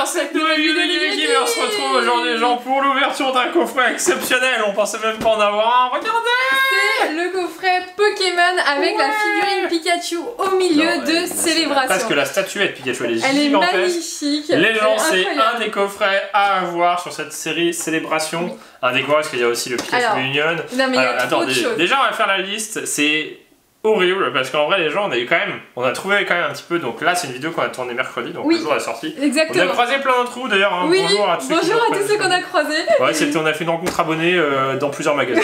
cette nouvelle vidéo d'équipe et on se retrouve aujourd'hui les gens pour l'ouverture d'un coffret exceptionnel. On pensait même pas en avoir un, regardez! C'est le coffret Pokémon avec la figurine Pikachu au milieu de Célébration. Parce que la statuette Pikachu elle est gigantesque. Magnifique. Les gens, c'est un des coffrets à avoir sur cette série Célébration. Oui. Un des coffrets parce qu'il y a aussi le Pikachu Reunion. Non mais il y a trop de choses. Déjà on va faire la liste, c'est horrible parce qu'en vrai les gens on a trouvé quand même un petit peu, donc là c'est une vidéo qu'on a tournée mercredi, donc le jour de la sortie. Exactement. On a croisé plein d'entre vous d'ailleurs, hein. Oui, bonjour à tous ceux qu'on a croisés. Ouais, on a fait une rencontre abonnée dans plusieurs magasins.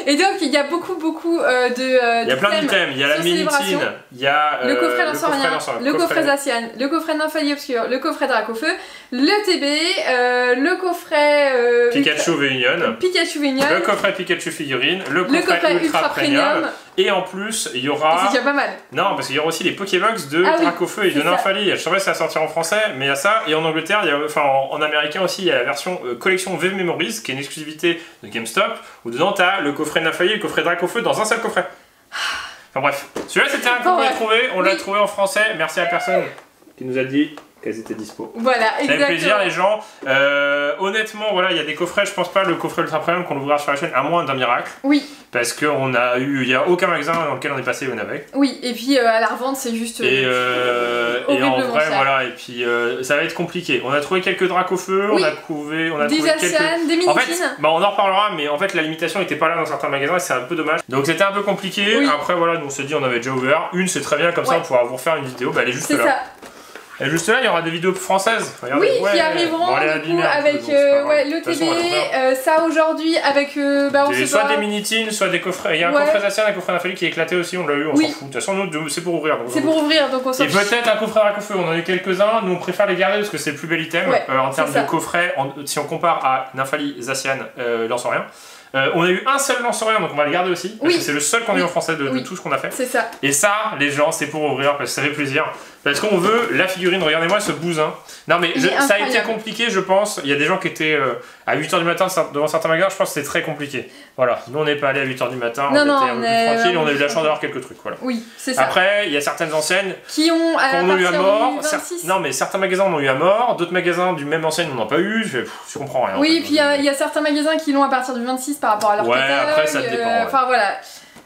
Et donc il y a beaucoup de il y a plein d'items, il y a la Minitine, il y a le coffret Lancerien, le coffret Zacian, le coffret Nymphalie Obscure, le coffret Dracofeu, le TB, le coffret Pikachu Reunion, le coffret Pikachu figurine, le coffret Ultra Premium. Et en plus, il y aura... C'est déjà pas mal. Non, parce qu'il y aura aussi les Pokébox de Dracofeu et de Nymphalie. Je sais pas si ça va sortir en français, mais il y a ça. Et en Angleterre, il y a, enfin en américain aussi, il y a la version collection Wave Memories, qui est une exclusivité de GameStop, où dedans tu as le coffret Nymphalie et le coffret Dracofeu dans un seul coffret. Enfin bref. Celui-là, c'était un coffret trouvé. On l'a trouvé en français. Merci à la personne qui nous a dit qu'elles étaient dispo. Voilà, exactement. Ça fait plaisir les gens. Honnêtement, voilà, il y a des coffrets, je pense pas le coffret Ultra Premium qu'on ouvrira sur la chaîne, à moins d'un miracle. Oui. Parce qu'on a eu, il y a aucun magasin dans lequel on est passé on avec. Oui, et puis à la revente c'est juste. Et en vrai, voilà, et puis ça va être compliqué. On a trouvé quelques Dracofeu, on a trouvé des Zacian, des Minitines. En fait, bah, on en reparlera, mais en fait la limitation n'était pas là dans certains magasins et c'est un peu dommage. Donc c'était un peu compliqué. Après voilà, nous on s'est dit on avait déjà ouvert. Une c'est très bien comme ça, on pourra vous refaire une vidéo. Bah elle est juste là. Ça. Et juste là, il y aura des vidéos françaises. Regardez. Oui, qui arriveront du coup avec le TB, ça aujourd'hui avec on sait soit pas. des Minitines, soit des coffrets. Il y a un coffret Zacian, un coffret Nymphalie qui est éclaté aussi, on l'a eu, on s'en fout. De toute façon, nous, c'est pour ouvrir. C'est pour ouvrir, donc on s'en fout. Et peut-être un coffret Dracofeu, on en a eu quelques-uns, nous on préfère les garder parce que c'est le plus bel item en termes de coffret, si on compare à Nymphalie, Zacian, Lancerien. On a eu un seul Lancerien, donc on va le garder aussi, parce que c'est le seul qu'on a eu en français de tout ce qu'on a fait. C'est ça. Et ça, les gens, c'est pour ouvrir, parce que ça fait plaisir. Parce qu'on veut la figurine, regardez-moi ce bousin. Non mais ça a été compliqué, je pense. Il y a des gens qui étaient à 8 h du matin devant certains magasins, je pense que c'était très compliqué. Voilà, nous on n'est pas allé à 8 h du matin, on était un peu plus tranquille, on a eu la chance d'avoir quelques trucs. Voilà. Oui, c'est ça. Après, il y a certaines enseignes qui ont eu à mort. Non mais certains magasins en ont eu à mort, d'autres magasins du même enseigne n'en ont pas eu, je comprends rien. Oui, et puis il y a certains magasins qui l'ont à partir du 26 par rapport à leur catalogue. Après ça dépend. Enfin voilà.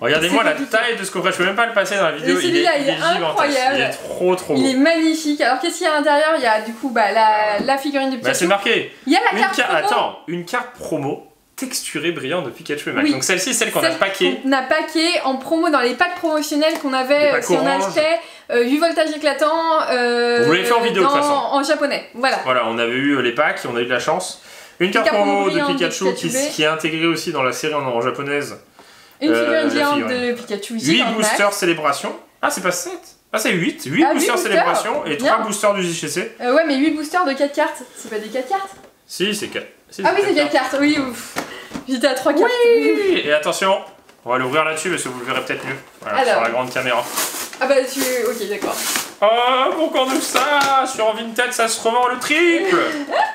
Regardez-moi la taille de ce coffret, je peux même pas le passer dans la vidéo, il est incroyable. Il est trop beau. Il est magnifique. Alors qu'est-ce qu'il y a à l'intérieur? Il y a du coup la figurine de Pikachu. Bah c'est marqué. Il y a la carte promo. Attends, une carte promo texturée brillante de Pikachu et Max. Donc celle-ci, celle qu'on a paquée. On a paqué en promo dans les packs promotionnels qu'on avait si on achetait du voltage éclatant. On vous l'avait fait en vidéo de toute façon. En japonais. Voilà. Voilà, on avait eu les packs, on a eu de la chance. Une carte promo de Pikachu qui est intégrée aussi dans la série en japonaise. Une figurine géante de Pikachu. 8 boosters Célébration. Ah, c'est pas 7. Ah, c'est 8. 8 boosters Célébration et 3 boosters du JCC. Ouais, mais 8 boosters de 4 cartes. C'est pas des 4 cartes? Si, c'est 4. Ah oui, c'est 4 cartes. Oui, j'étais à 3 cartes. Oui. Et attention, on va l'ouvrir là-dessus parce que vous le verrez peut-être mieux. Voilà, sur la grande caméra. Ah bah, ok, d'accord. Oh, pourquoi on ouvre ça? Sur Vinted, ça se revend le triple.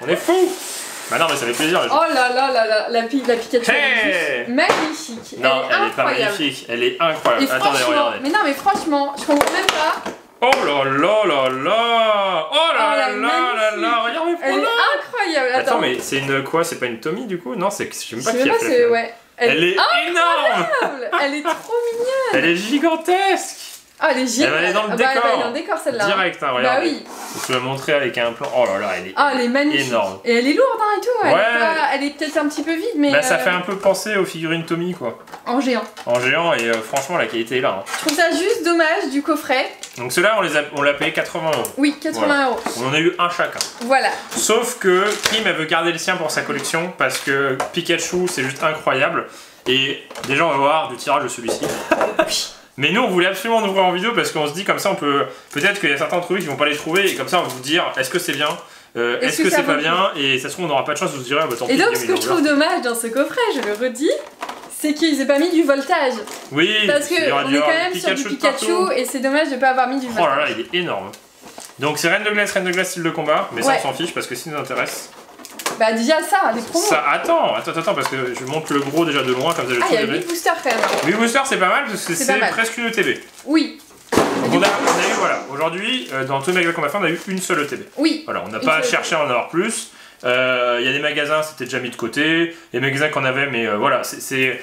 On est fou. Bah non mais ça fait plaisir les gens. Oh là là, la Pikachu magnifique. Non, elle est pas magnifique, elle est incroyable. Attendez, regardez. Mais non mais franchement, je comprends même pas. Oh là là là là. Oh là là là là, regardez. Elle est incroyable. Attends mais c'est une quoi? C'est pas une Tommy du coup? Non, c'est je sais même pas qui a fait. Elle est énorme. Elle est trop mignonne. Elle est gigantesque. Ah, elle est géniale. Elle va aller dans le décor. Elle va aller dans le décor celle-là. Direct, hein, regarde. Bah oui. Je vais te montrer avec un plan. Oh là là, elle est magnifique. Énorme. Et elle est lourde hein, et tout. Elle est peut-être un petit peu vide, mais. Bah, ça fait un peu penser aux figurines Tommy quoi. En géant. En géant et franchement la qualité est là. Hein. Je trouve ça juste dommage du coffret. Donc ceux-là on l'a payé 80 €. Oui, 80 €. On en a eu un chacun. Voilà. Sauf que Kim elle veut garder le sien pour sa collection parce que Pikachu c'est juste incroyable. Et déjà on va voir du tirage de celui-ci. Mais nous on voulait absolument en ouvrir en vidéo parce qu'on se dit comme ça on peut... Peut-être qu'il y a certains trucs qui vont pas les trouver et comme ça on va vous dire est-ce que c'est bien, est-ce que c'est pas bien, et ça se trouve on n'aura pas de chance, vous se direz bah tant pis. Et donc ce que je trouve dommage dans ce coffret, je le redis, c'est qu'ils aient pas mis du voltage. Oui, parce qu'on est quand même sur du Pikachu et c'est dommage de pas avoir mis du voltage. Oh là là, il est énorme. Donc c'est Reine de Glace style de combat, mais ça on s'en fiche parce que si nous intéresse. Bah déjà ça, les promos. Ça, attends, parce que je montre le gros déjà de loin comme ça je il y a 8 boosters quand même. 8 boosters c'est pas mal parce que c'est presque une ETB. Oui. Donc on a eu, voilà, aujourd'hui, dans tous les magasins qu'on a fait, on a eu une seule ETB. Oui. Voilà, on n'a pas cherché à en avoir plus. Il y a des magasins, c'était déjà mis de côté. Il y a des magasins qu'on avait, mais voilà, c'était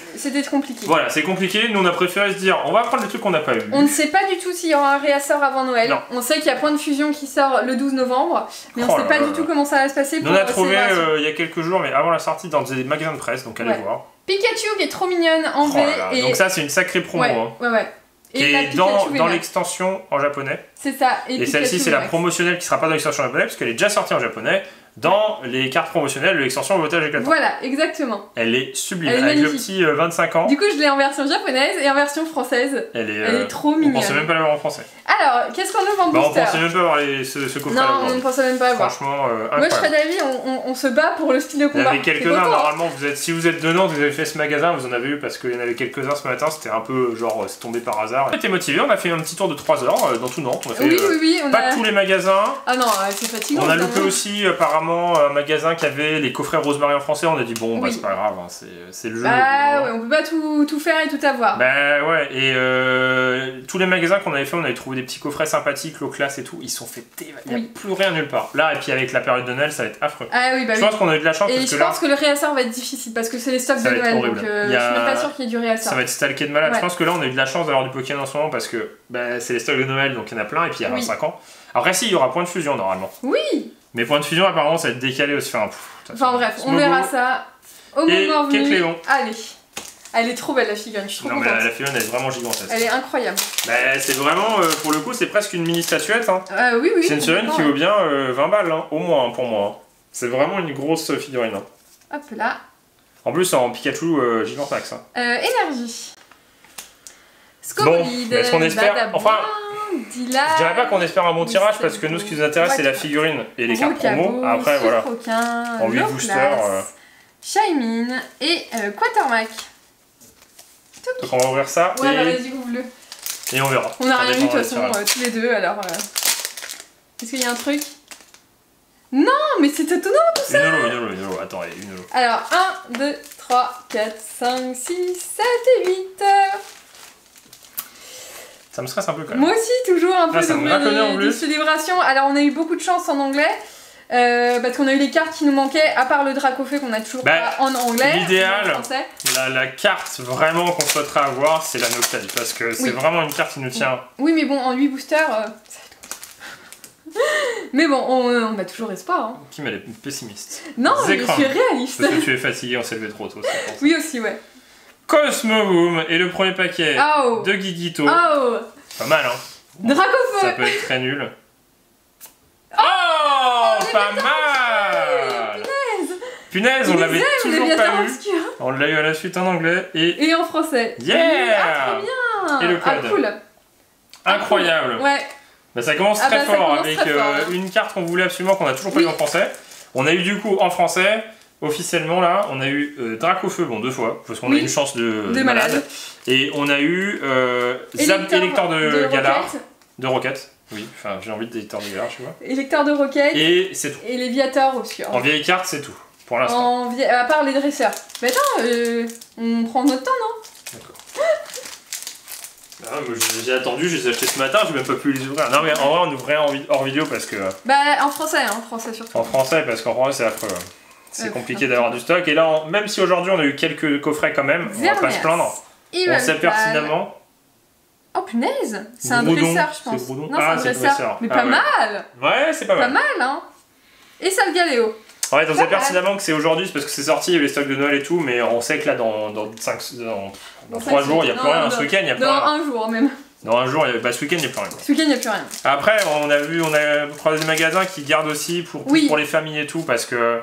compliqué. Voilà, c'est compliqué. Nous, on a préféré se dire, on va prendre des trucs qu'on n'a pas eu. On ne sait pas du tout s'il y aura un réassort avant Noël. Non. On sait qu'il y a Point de Fusion qui sort le 12 novembre, mais on ne sait pas du tout comment ça va se passer. Nous, on a trouvé il y a quelques jours, mais avant la sortie, dans des magasins de presse, donc allez voir. Pikachu qui est trop mignonne en V. Et... Donc ça, c'est une sacrée promo. Ouais. Qui est dans l'extension en japonais. C'est ça. Et celle-ci, c'est la promotionnelle qui sera pas dans l'extension en japonais, parce qu'elle est déjà sortie en japonais. Dans les cartes promotionnelles de l'extension Voltage éclatant. Voilà, exactement. Elle est sublime, avec le petit 25 ans. Du coup, je l'ai en version japonaise et en version française. Elle est trop mignonne. On pensait même pas l'avoir en français. Alors, qu'est-ce qu'on ouvre en booster? On pensait même pas avoir ce coffret. Non, on ne pensait même pas avoir. Franchement, incroyable. Moi, je serais d'avis, on se bat pour le style de combat. Il y en avait quelques-uns, normalement, si vous êtes de Nantes, vous avez fait ce magasin, vous en avez eu parce qu'il y en avait quelques-uns ce matin, c'était un peu genre, c'est tombé par hasard. On était motivés, on a fait un petit tour de 3 heures dans tout Nantes. On a fait, oui, pas tous les magasins. Ah non, c'est fatigant. On a loupé aussi, apparemment, un magasin qui avait les coffrets Rosemary en français, on a dit bon, bah c'est pas grave, hein, c'est le jeu. Bah ouais, on peut pas tout faire et tout avoir. Bah ouais, et tous les magasins qu'on avait fait, on avait trouvé des petits coffrets sympathiques, low class et tout, ils sont fait il n'y a plus rien nulle part. Là, et puis avec la période de Noël, ça va être affreux. Ah oui, bah je pense qu'on a eu de la chance et parce que je pense que le réassort va être difficile parce que c'est les stocks de Noël, donc je suis même pas sûr qu'il y ait du réassort. Ça va être stalké de malade. Je pense que là, on a eu de la chance d'avoir du Pokémon en ce moment parce que bah, c'est les stocks de Noël, donc il y en a plein, et puis il y a 25 ans. Après, si, il y aura Point de Fusion normalement. Oui. Mais Point de Fusion, apparemment, ça va être décalé aussi. Enfin bref, on verra ça au moment venu. Kecleon. Allez. Elle est trop belle la figurine, je suis trop contente. Non mais la figurine elle est vraiment gigantesque. Elle est incroyable. Bah, c'est vraiment, pour le coup, c'est presque une mini statuette. Hein. Oui. C'est une figurine qui vaut bien 20 balles, hein, au moins pour moi. C'est vraiment une grosse figurine. Hein. Hop là. En plus en Pikachu gigantax. Hein. Énergie. Scobolide. Bon, est-ce qu'on espère... Enfin, je dirais pas qu'on espère un bon tirage parce que nous ce qui nous intéresse c'est la figurine et les cartes promo. Après voilà. En 8 boosters. Shaymin et Quatermack. Donc on va ouvrir ça. Ouais, bah vas-y, ouvre-le. Et on verra. On a rien eu de toute façon, tous les deux, alors... Est-ce qu'il y a un truc? Non, mais c'est étonnant tout ça. Une holo, attends, allez, une holo. Alors, 1, 2, 3, 4, 5, 6, 7 et 8. Ça me stresse un peu quand même. Moi aussi, toujours un peu de célébration. Alors, on a eu beaucoup de chance en anglais. Parce qu'on a eu les cartes qui nous manquaient, à part le Dracofeu qu'on a toujours pas en anglais. L'idéal, la carte vraiment qu'on souhaiterait avoir, c'est la Noctali. Parce que c'est vraiment une carte qui nous tient. Oui, mais bon, en 8 boosters, mais bon, on a toujours espoir. Hein. Kim, elle est pessimiste. Non, je suis réaliste. Parce que tu es fatigué, on s'est levé trop tôt. Oui, aussi, ouais. Cosmoboom et le premier paquet de Gigito. Pas mal, hein. Dracofeu. Ça peut être très nul. Oh, pas mal. Punaise, on l'avait toujours pas eu. On l'a eu à la suite en anglais et en français. Yeah. Trop bien. Et le code. Cool. Incroyable. Ouais. Bah, ça commence très fort avec une carte qu'on voulait absolument qu'on a toujours pas eu en français. On a eu du coup en français, officiellement là, on a eu Dracofeu, bon 2 fois, parce qu'on a une chance de malade. Et on a eu Électeur de Galar, de Rocket. Oui, enfin j'ai envie d'électeur de Galar, je vois. Électeur de Rocket. Et c'est tout. Et Léviator aussi. En vieille carte, c'est tout, pour l'instant. À part les dresseurs. Mais attends, on prend notre temps, non? D'accord. Ah, j'ai attendu, je les ai achetés ce matin, j'ai même pas pu les ouvrir. Non mais en vrai on ouvrait hors vidéo parce que... Bah en français surtout. En français parce qu'en français c'est affreux. C'est compliqué d'avoir du stock et là même si aujourd'hui on a eu quelques coffrets quand même, on va pas se plaindre. On sait pertinemment... Oh punaise, c'est un dresseur je pense. Non c'est un dresseur. Mais pas mal. Ouais c'est pas mal. Pas mal hein. Et Salgaleo. Ouais, on sait pertinemment que c'est aujourd'hui, c'est parce que c'est sorti, il y avait les stocks de Noël et tout, mais on sait que là, dans 3 jours, il n'y a plus rien. Ce week-end, il n'y a plus rien. Dans un jour même. Dans un jour, ce week-end, il n'y a plus rien. Ce week-end, il n'y a plus rien. Après, on a croisé des magasins qui gardent aussi pour les familles et tout, parce que...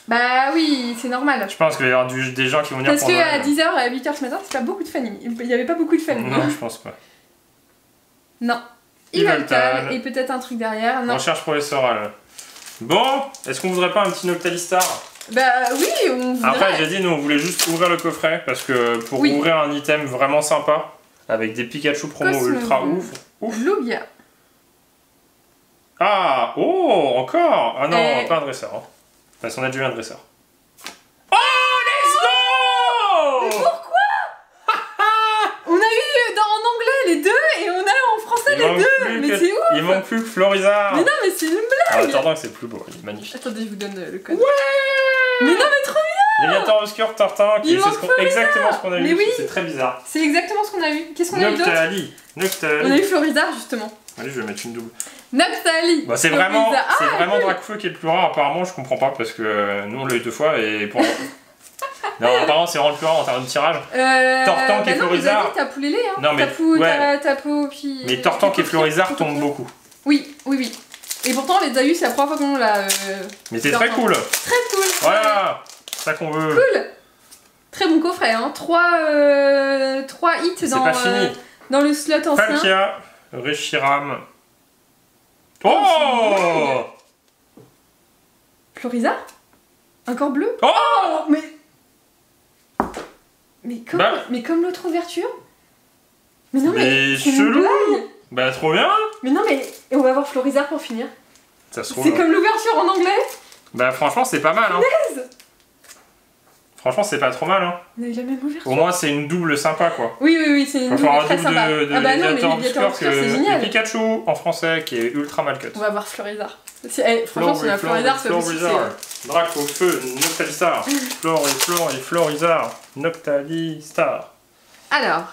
Bah oui, c'est normal. Je pense qu'il va y avoir des gens qui vont venir parce qu'à 10h à 8h ce matin, c'est pas beaucoup de familles. Il n'y avait pas beaucoup de familles. Non, je pense pas. Non. Yveltal et peut-être un truc derrière. Non. Recherche professorale. Bon, est-ce qu'on voudrait pas un petit Noctalistar? Bah oui, on voudrait. Après, j'ai dit, nous, on voulait juste ouvrir le coffret, parce que pour ouvrir un item vraiment sympa, avec des Pikachu promo ultra ouf. Lugia. Ah, oh, encore. Ah non, pas un dresseur. Hein. Parce qu'on a déjà eu un dresseur. Oh, let's go! Mais pourquoi? On a eu en anglais les deux, et on a en français manque plus que Florizard. Mais non, mais c'est une blague. Ah, attends, c'est plus beau, il est magnifique. Attendez, je vous donne le code. Ouais. Mais non, mais trop bien. Léviathan obscur, Tortank, c'est exactement ce qu'on a vu. Oui. C'est très bizarre. C'est exactement ce qu'on a vu. Qu'est-ce qu'on a vu d'autre? Noctali. On a eu Florizard justement. Allez, je vais mettre une double. Noctali. Bah, c'est vraiment Dracofeu qui est le plus rare, apparemment, je comprends pas parce que nous on l'a eu 2 fois et pour. Non, apparemment c'est vraiment le plus rare en termes de tirage. Tortank et Florizard. Tapu Lélé, hein. Non, mais. Tapu, puis. Mais Tortank et Florizard tombent beaucoup. Oui. Et pourtant, on les a eu, c'est la première fois qu'on l'a. Mais c'est très cool. Très cool. Voilà, c'est ça qu'on veut. Cool. Très bon coffret, hein. 3 hits dans le slot ancien. Palkia, Reshiram. Oh, Florizard. Encore bleu. Oh, mais comme l'autre ouverture. Mais non, mais chelou. Bah trop bien. Mais non, mais on va voir Florizard pour finir. Ça se trouve. C'est comme l'ouverture en anglais. Bah franchement c'est pas mal, hein. Franchement c'est pas trop mal, hein. On a eu la même ouverture. Au moins c'est une double sympa, quoi. Oui, c'est une double très sympa. Ah bah non, mais Léviathan obscur, c'est génial. Le Pikachu en français qui est ultra mal cut. On va voir Florizard. Franchement, si on a Florizard, c'est aussi Dracofeu, Noctalistar. Florizard, Noctalistar. Alors.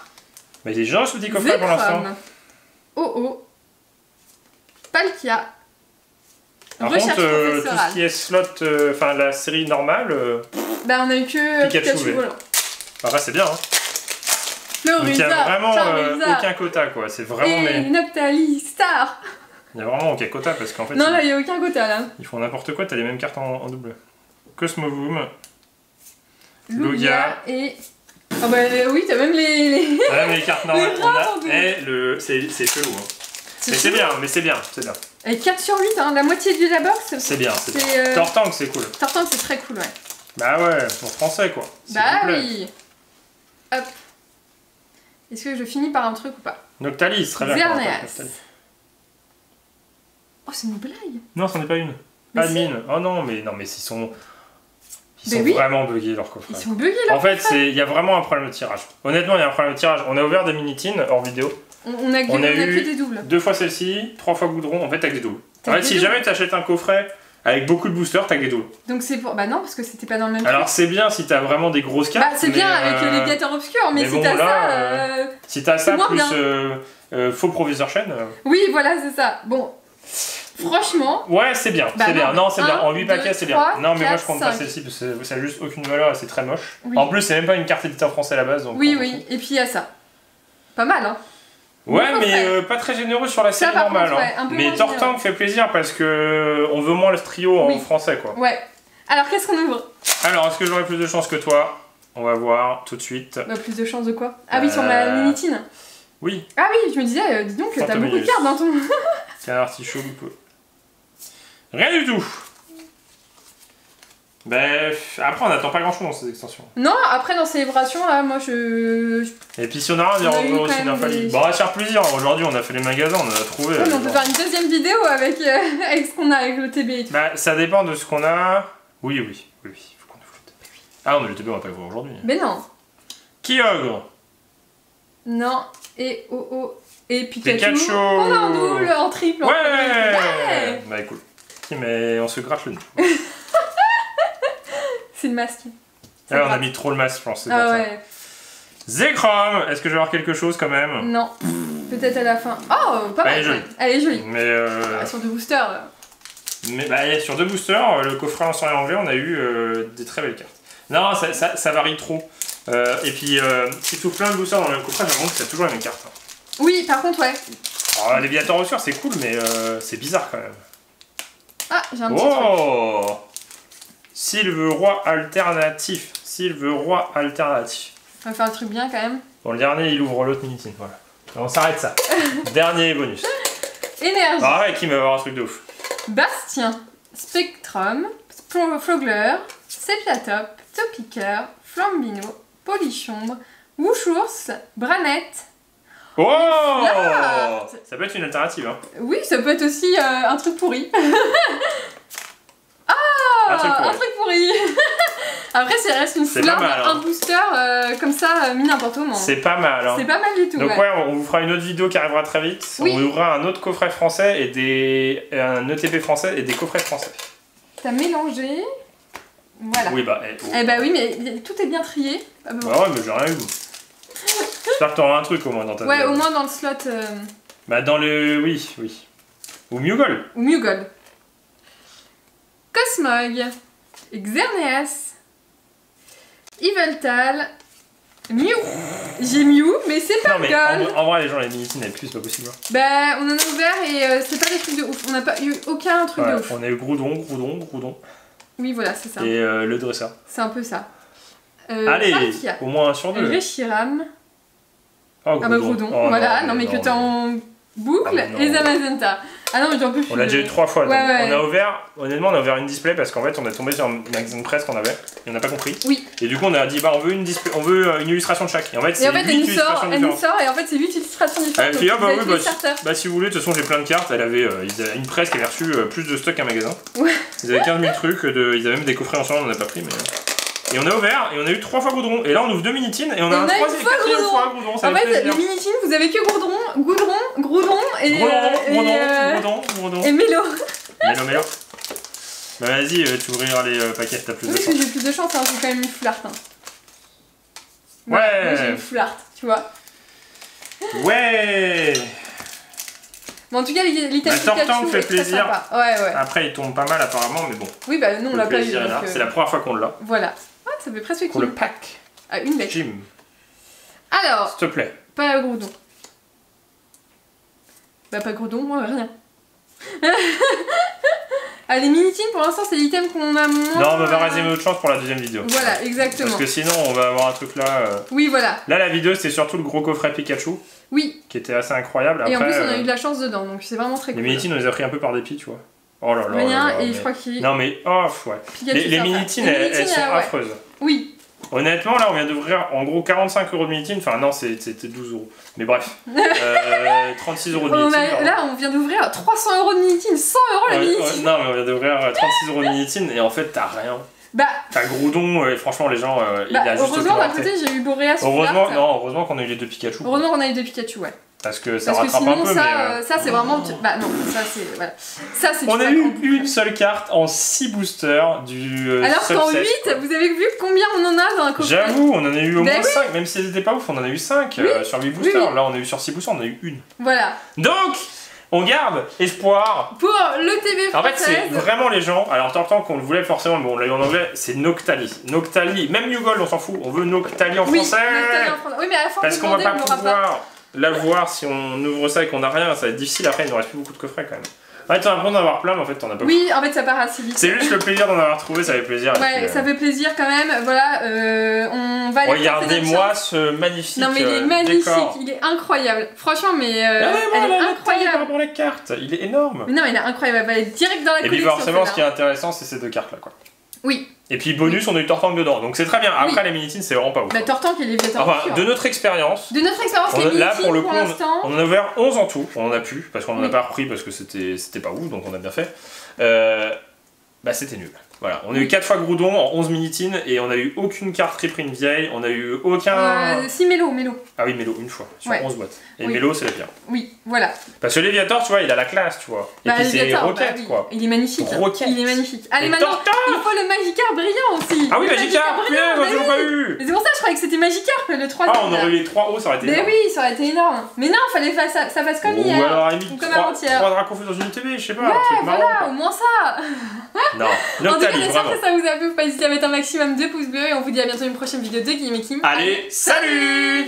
Mais il est genre ce petit coffret pour l'instant. Oh. Palkia. Par contre, tout ce qui est slot, enfin la série normale. Bah on a eu que Pikachu volant. Après c'est bien, hein. Florizard. Donc il y a vraiment aucun quota, quoi. C'est vraiment. Et Noctalistar. Il y a vraiment aucun quota parce qu'en fait. Non, là il y a aucun quota là. Ils font n'importe quoi, t'as les mêmes cartes en double. Cosmovoom. Lugia et. Ah bah oui, t'as même les. T'as même les cartes normales. C'est chelou, hein. Mais c'est bien. Et 4 sur 8, hein, la moitié de la box. C'est bien. Tortank, c'est cool. Tortank, c'est très cool, ouais. Bah ouais, en français, quoi. Bah oui. Hop. Est-ce que je finis par un truc ou pas? Noctali, très bien. Xerneas. Oh, c'est une blague. Non, c'en est pas une. Admin. Oh non, mais ils sont vraiment buggés, leur coffret. Ils sont buggés, leur coffret. En fait, il y a vraiment un problème de tirage. Honnêtement, il y a un problème de tirage. On a ouvert des mini-tines hors vidéo. On a eu que des doubles. 2 fois celle-ci, 3 fois Goudron, en fait t'as que des doubles. En fait, si jamais t'achètes un coffret avec beaucoup de boosters, t'as que des doubles. Donc c'est pour. Bah non, parce que c'était pas dans le même. Alors c'est bien si t'as vraiment des grosses cartes. Bah c'est bien avec les Léviathan obscurs, mais si t'as ça. Si t'as ça plus faux Provisor Chain. Oui, voilà, c'est ça. Bon. Franchement. Ouais, c'est bien, c'est bien. Non, c'est bien. En 8 paquets, c'est bien. Non, mais 4, moi je compte pas celle-ci parce que ça a juste aucune valeur et c'est très moche. Oui. En plus, c'est même pas une carte éditeur français à la base. Donc oui. Et puis il y a ça. Pas mal, hein. Ouais, mais pas très généreux sur la série normale. Contre, ouais, mais Tortank fait plaisir parce que on veut moins le trio en français, quoi. Ouais. Alors, qu'est-ce qu'on ouvre? Alors, est-ce que j'aurai plus de chance que toi? On va voir tout de suite. Bah, plus de chance de quoi? Ah oui, sur ma minitine. Oui. Ah oui, je me disais, dis donc, t'as beaucoup de cartes dans ton. Canard artichaut, loupe. Rien du tout. Ben, après, on n'attend pas grand chose dans ces extensions. Non, après, dans Célébration, là, moi je. Et puis, si on a rien, on va aussi d'infallible. Bon, on va se faire plaisir. Aujourd'hui, on a fait les magasins, on en a trouvé. Ouais, mais on peut faire une deuxième vidéo avec ce qu'on a avec le TB et tout. Bah, ça dépend de ce qu'on a. Oui, faut qu'on ouvre le TB. Ah, mais le TB, on va pas le voir aujourd'hui. Mais non. Kyogre. Non. Et et Pikachu. On a en double, en triple. Ouais. Bah, écoute. Mais on se gratte le nez. C'est le masque. Ah, on a mis trop le masque, je pense. C'est pour ça. Zekrom, est-ce que je vais avoir quelque chose quand même? Non. Peut-être à la fin. Oh, pas mal. Elle est jolie. Mais sur 2 boosters. Mais bah, sur 2 boosters, le coffret en et anglais, on a eu des très belles cartes. Non, ça varie trop. Et puis, si tu ouvres plein de boosters dans le même coffret, j'ai l'impression que c'est toujours la même carte. Oui, par contre, ouais. Alors, les Léviathan obscurs, c'est cool, mais c'est bizarre quand même. Ah, j'ai un petit truc. Sylve Roi alternatif. On va faire un truc bien quand même. Bon, le dernier, il ouvre l'autre minitine, voilà. On s'arrête ça. Dernier bonus. Énergie. Ah ouais, qui va avoir un truc de ouf. Bastien, Spectrum, Frogler, Sepiatop, Topiqueur, Flambino, Polichombre, Wouchours, Branette. Oh là, ça peut être une alternative, hein. Oui, ça peut être aussi un truc pourri. Un truc pourri. Après, ça reste une foularde, un booster comme ça, mis n'importe comment. C'est pas mal. Hein. C'est pas mal du tout. Donc, ouais, on vous fera une autre vidéo qui arrivera très vite. Oui. On ouvrira un autre coffret français et un ETP français et des coffrets français. T'as mélangé. Voilà. Oui, bah. Eh bah oui, mais tout est bien trié. Ah ouais, mais j'ai rien eu. J'espère que t'auras un truc au moins dans ta Ouais, au moins dans le slot. Bah, dans le. Oui. Ou Mewgol. Cosmog. Xerneas. Yveltal. Mew. J'ai Mew, mais c'est pas Gold. En vrai, les gens, les mini-tines avec plus, c'est pas possible. Bah, on en a ouvert et c'est pas des trucs de ouf. On n'a pas eu aucun truc de ouf. On a eu Groudon. Oui, voilà, c'est ça. Et le dresseur. C'est un peu ça. Allez, au moins un sur deux. Reshiram. Oh, Groudon. Ah bah Groudon, voilà. Non, mais que t'es en boucle. Et Zamazenta. Ah non, mais j'en peux plus. On l'a déjà eu 3 fois. On a ouvert, honnêtement, on a ouvert une display parce qu'en fait, on est tombé sur un magazine presse qu'on avait et on n'a pas compris. Oui. Et du coup, on a dit, bah, on veut une display, on veut une illustration de chaque. Et en fait, c'est 8 illustrations différentes. Elle nous sort et en fait, c'est 8 illustrations différentes. Et puis, bah, si vous voulez, de toute façon, j'ai plein de cartes. Ils avaient une presse qui avait reçu plus de stock qu'un magasin. Ouais. Ils avaient 15 000 trucs, ils avaient même des coffrets ensemble, on n'en a pas pris, mais. Et on a ouvert et on a eu 3 fois Goudron. Et là on ouvre 2 mini-tines et on a un 3e fois Goudron. En fait, les mini-tines, vous avez que Groudron et. Groudon. Et Mélo. Mélo. Bah vas-y, tu ouvriras les paquets, t'as plus de chance. Oui, parce que j'ai plus de chance, hein, j'ai quand même une foularte. Hein. Ouais. Moi j'ai une foularte, tu vois. Ouais. Bon, en tout cas, l'item Tortank fait plaisir. Ouais. Après, il tombe pas mal apparemment, mais bon. Oui, bah nous on l'a pas eu. C'est la première fois qu'on l'a. Voilà. Ah, ça fait presque pour le pack. Ah, une lettre. Jim. Alors. S'il te plaît. Pas Groudon. Bah, pas Groudon, moi, rien. Ah, les mini-tines, pour l'instant, c'est l'item qu'on a moins. Non, on va résumer autre chance pour la deuxième vidéo. Voilà, exactement. Parce que sinon, on va avoir un truc là. Oui, voilà. Là, la vidéo, c'était surtout le gros coffret Pikachu. Oui. Qui était assez incroyable. Et après, en plus, on a eu de la chance dedans, donc c'est vraiment très cool. Les mini-tines, on les a pris un peu par dépit, tu vois. Oh là là. Rien, et je crois qu'il. Non, mais off, ouais. Les mini-tines, elles sont affreuses. Oui. Honnêtement, là, on vient d'ouvrir en gros 45 € de mini-tine. Enfin, non, c'était 12 €. Mais bref. 36 € de mini-tine. Là, on vient d'ouvrir 300 € de mini-tine, 100 € la mini-tine. Non, mais on vient d'ouvrir 36 € de mini-tine et en fait, t'as rien. Bah. T'as Groudon, et franchement, les gens. Il a juste heureusement, d'un côté, j'ai eu Boréas. Heureusement qu'on a eu les 2 Pikachu. Heureusement qu'on a eu 2 Pikachu, ouais. Parce que ça rattrape un peu, mais. Ça, c'est vraiment. Bah non, ça, c'est. Voilà. Ça, c'est. On a eu une seule carte en 6 boosters du. Alors qu'en 8, vous avez vu combien on en a dans un coffret? J'avoue, on en a eu au moins 5, même si elles étaient pas ouf, on en a eu 5 sur 8 boosters. Là, on a eu sur 6 boosters, on a eu une. Voilà. Donc, on garde espoir. Pour le TV française. En fait, c'est vraiment les gens. Alors, tant qu'on le voulait forcément, mais on l'a eu en anglais, c'est Noctali. Noctali, même Mewgol, on s'en fout. On veut Noctali en français. Noctali en français. Oui, mais à la fin, parce qu'on va pas pouvoir la voir si on ouvre ça et qu'on a rien. Ça va être difficile. Après, il nous reste plus beaucoup de coffrets quand même. En fait, t'as l'impression d'en avoir plein, mais en fait, t'en as pas. Oui, en fait, ça part assez vite. C'est juste le plaisir d'en avoir trouvé, ça fait plaisir. Ouais, ça fait plaisir quand même. Voilà, on va aller. Regardez-moi ce magnifique décor. Non, mais il est magnifique, décor. il est incroyable. Franchement, mais elle est incroyable. Par rapport à la carte, il est énorme. Mais non, il est incroyable, elle va être direct dans la collection. Et puis forcément, ce qui est intéressant, c'est ces 2 cartes là, quoi. Oui. Et puis bonus, on a eu Tortank dedans, donc c'est très bien. Après, les mini-tines, c'est vraiment pas ouf. Bah, Tortank et les Léviator. Enfin, de notre expérience. De notre expérience, les mini-tines, là, pour le coup, l'instant. on en a ouvert 11 en tout. On en a plus, parce qu'on en a pas repris, parce que c'était pas ouf, donc on a bien fait. Bah, c'était nul. Voilà, on a eu 4 fois Groudon en 11 mini-tines et on a eu aucune carte triprine vieille, on a eu aucun. Si, Mélo. Ah oui, Mélo, une fois, sur 11 boîtes. Et Mélo, c'est la pire. Oui, voilà. Parce que Léviator, tu vois, il a la classe, tu vois. Et puis c'est Roquette, quoi. Il est magnifique. Roquette. Il est magnifique. Allez, maintenant, il faut le Magikarp brillant aussi. Ah oui, Magikarp, putain, j'en ai pas eu. Mais c'est pour ça que je croyais que c'était Magikarp, le 3. Ah, on aurait eu les 3 hauts, ça aurait été énorme. Mais oui, ça aurait été énorme. Mais non, fallait que ça fasse comme hier. Ou alors, à la limite, comme avant-hier. 3 Dracofeu dans une TV, je sais pas. Ouais, voilà, au moins ça. Non, en tout cas, j'espère que ça vous a plu. N'hésitez à mettre un maximum de pouces bleus et on vous dit à bientôt une prochaine vidéo de Guillaume et Kim. Allez, salut.